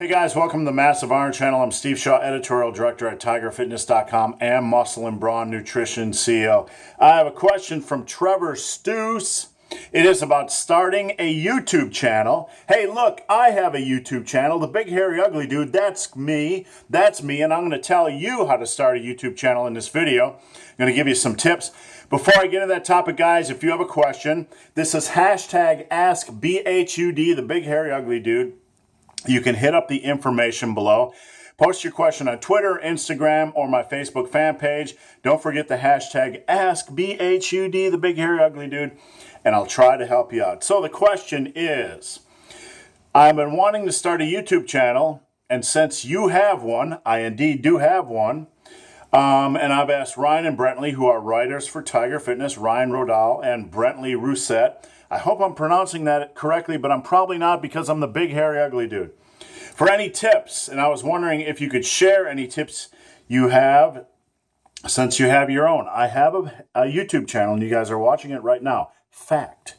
Hey guys, welcome to the Massive Iron Channel. I'm Steve Shaw, Editorial Director at TigerFitness.com and Muscle and Brawn Nutrition CEO. I have a question from Trevor Stoos. It is about starting a YouTube channel. Hey, look, I have a YouTube channel. The Big Hairy Ugly Dude, that's me, and I'm going to tell you how to start a YouTube channel in this video. I'm going to give you some tips. Before I get into that topic, guys, if you have a question, this is hashtag AskBHUD, the Big Hairy Ugly Dude. You can hit up the information below. Post your question on Twitter, Instagram, or my Facebook fan page. Don't forget the hashtag AskBHUD, the Big Hairy Ugly Dude, and I'll try to help you out. So the question is, I've been wanting to start a YouTube channel, and since you have one, I indeed do have one, and I've asked Ryan and Brentley, who are writers for Tiger Fitness, Ryan Rodal and Brentley Rousset. I hope I'm pronouncing that correctly, but I'm probably not because I'm the Big Hairy Ugly Dude. For any tips, and I was wondering if you could share any tips you have since you have your own. I have a YouTube channel, and you guys are watching it right now. Fact.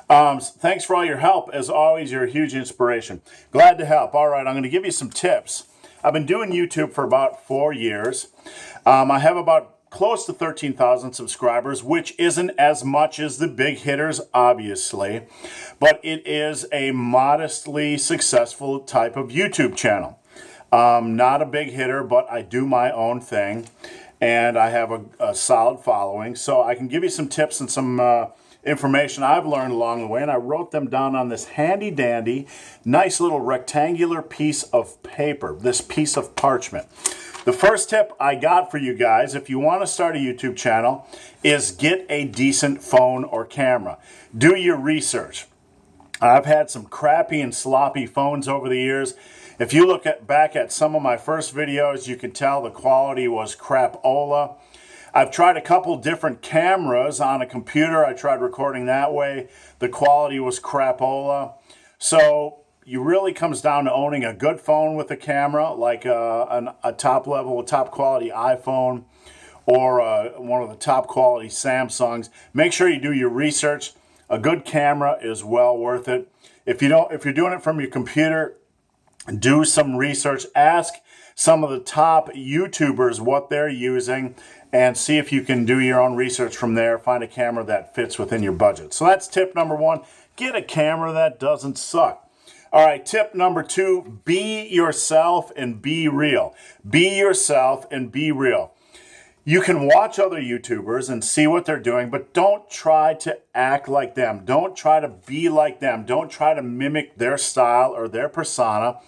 Thanks for all your help. As always, you're a huge inspiration. Glad to help. All right, I'm going to give you some tips. I've been doing YouTube for about 4 years. I have about close to 13,000 subscribers, which isn't as much as the big hitters, obviously, but it is a modestly successful type of YouTube channel. Not a big hitter, but I do my own thing, and I have a solid following, so I can give you some tips and some information I've learned along the way, and I wrote them down on this handy-dandy, nice little rectangular piece of paper, this piece of parchment. The first tip I got for you guys, if you want to start a YouTube channel, is get a decent phone or camera. Do your research. I've had some crappy and sloppy phones over the years. If you look back at some of my first videos, you can tell the quality was crapola. I've tried a couple different cameras on a computer. I tried recording that way. The quality was crapola. So it really comes down to owning a good phone with a camera, like a top level, a top quality iPhone, or one of the top quality Samsungs. Make sure you do your research. A good camera is well worth it. If you're doing it from your computer, do some research. Ask some of the top YouTubers what they're using, and see if you can do your own research from there. Find a camera that fits within your budget. So that's tip number one. Get a camera that doesn't suck. All right, tip number 2, be yourself and be real. Be yourself and be real. You can watch other YouTubers and see what they're doing, but don't try to act like them. Don't try to be like them. Don't try to mimic their style or their persona.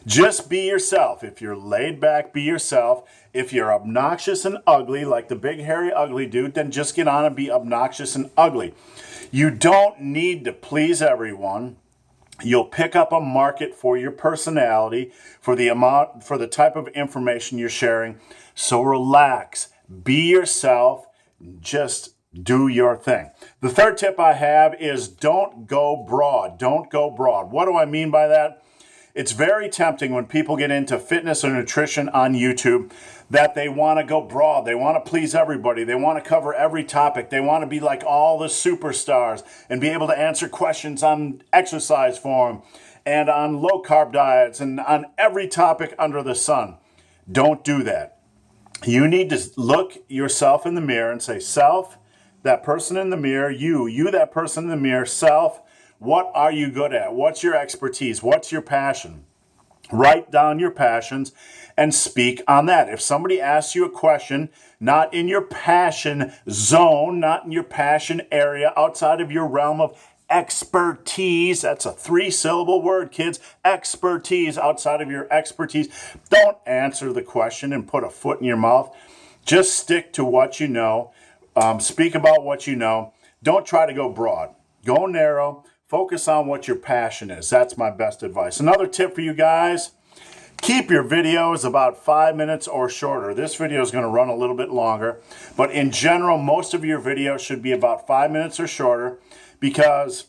Just be yourself. If you're laid back, be yourself. If you're obnoxious and ugly, like the Big Hairy Ugly Dude, then just get on and be obnoxious and ugly. You don't need to please everyone. You'll pick up a market for your personality, for the type of information you're sharing. So relax, be yourself, just do your thing. The third tip I have is don't go broad. Don't go broad. What do I mean by that? It's very tempting when people get into fitness or nutrition on YouTube that they want to go broad. They want to please everybody. They want to cover every topic. They want to be like all the superstars and be able to answer questions on exercise form and on low-carb diets and on every topic under the sun. Don't do that. You need to look yourself in the mirror and say, self, that person in the mirror, you that person in the mirror, self, what are you good at? What's your expertise? What's your passion? Write down your passions and speak on that. If somebody asks you a question, not in your passion zone, not in your passion area, outside of your realm of expertise, that's a 3-syllable word, kids, expertise, outside of your expertise, don't answer the question and put a foot in your mouth. Just stick to what you know. Speak about what you know. Don't try to go broad. Go narrow. Focus on what your passion is. That's my best advice. Another tip for you guys, keep your videos about 5 minutes or shorter. This video is going to run a little bit longer, but in general, most of your videos should be about 5 minutes or shorter because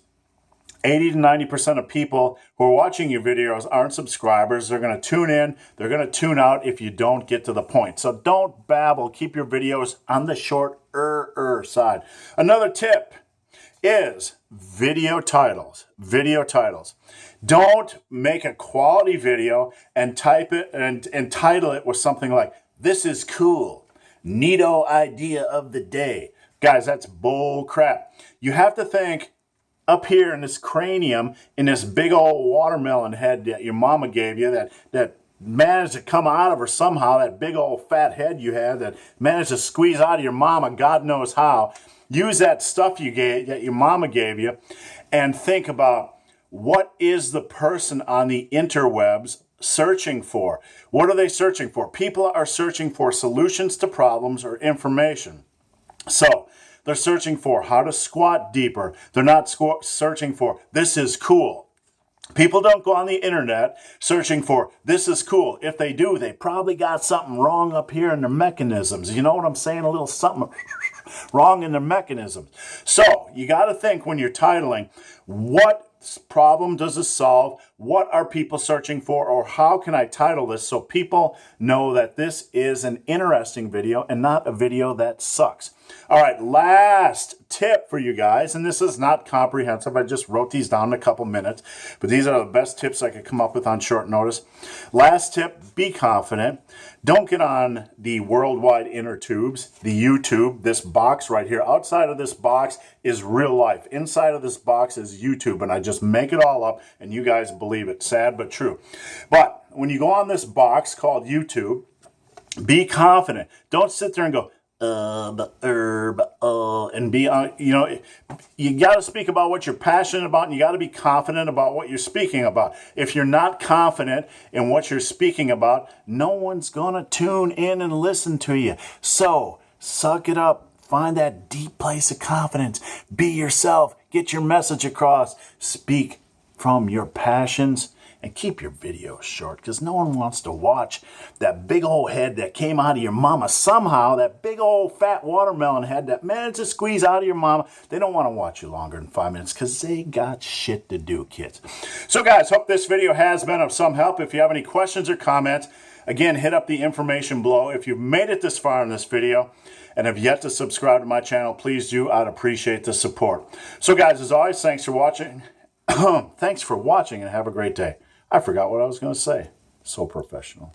80 to 90% of people who are watching your videos aren't subscribers. They're going to tune in. They're going to tune out if you don't get to the point. So don't babble. Keep your videos on the shorter side. Another tip is video titles. Video titles. Don't make a quality video and type it and title it with something like, "This is cool. Neato idea of the day." Guys, that's bull crap. You have to think up here in this cranium, in this big old watermelon head that your mama gave you, that managed to come out of her somehow, that big old fat head you had that managed to squeeze out of your mama, God knows how. Use that stuff that your mama gave you, and think about, what is the person on the interwebs searching for? What are they searching for? People are searching for solutions to problems or information. So they're searching for how to squat deeper. They're not searching for, "This is cool." People don't go on the internet searching for, "This is cool." If they do, they probably got something wrong up here in their mechanisms. You know what I'm saying? A little something wrong in their mechanisms. So you got to think when you're titling, what problem does this solve? What are people searching for? Or how can I title this so people know that this is an interesting video and not a video that sucks? All right, last tip for you guys, and this is not comprehensive. I just wrote these down in a couple minutes, but these are the best tips I could come up with on short notice. Last tip, be confident. Don't get on the worldwide inner tubes, the YouTube, this box right here. Outside of this box is real life. Inside of this box is YouTube, and I just make it all up, and you guys believe it. Sad but true. But when you go on this box called YouTube, be confident. Don't sit there and go, and be on, you got to speak about what you're passionate about, and you got to be confident about what you're speaking about. If you're not confident in what you're speaking about, no one's going to tune in and listen to you. So suck it up. Find that deep place of confidence. Be yourself. Get your message across. Speak from your passions. And keep your videos short, because no one wants to watch that big old head that came out of your mama somehow, that big old fat watermelon head that managed to squeeze out of your mama. They don't want to watch you longer than 5 minutes because they got shit to do, kids. So guys, hope this video has been of some help. If you have any questions or comments, again, hit up the information below. If you've made it this far in this video and have yet to subscribe to my channel, please do. I'd appreciate the support. So guys, as always, thanks for watching. Thanks for watching, and have a great day. I forgot what I was going to say. So professional.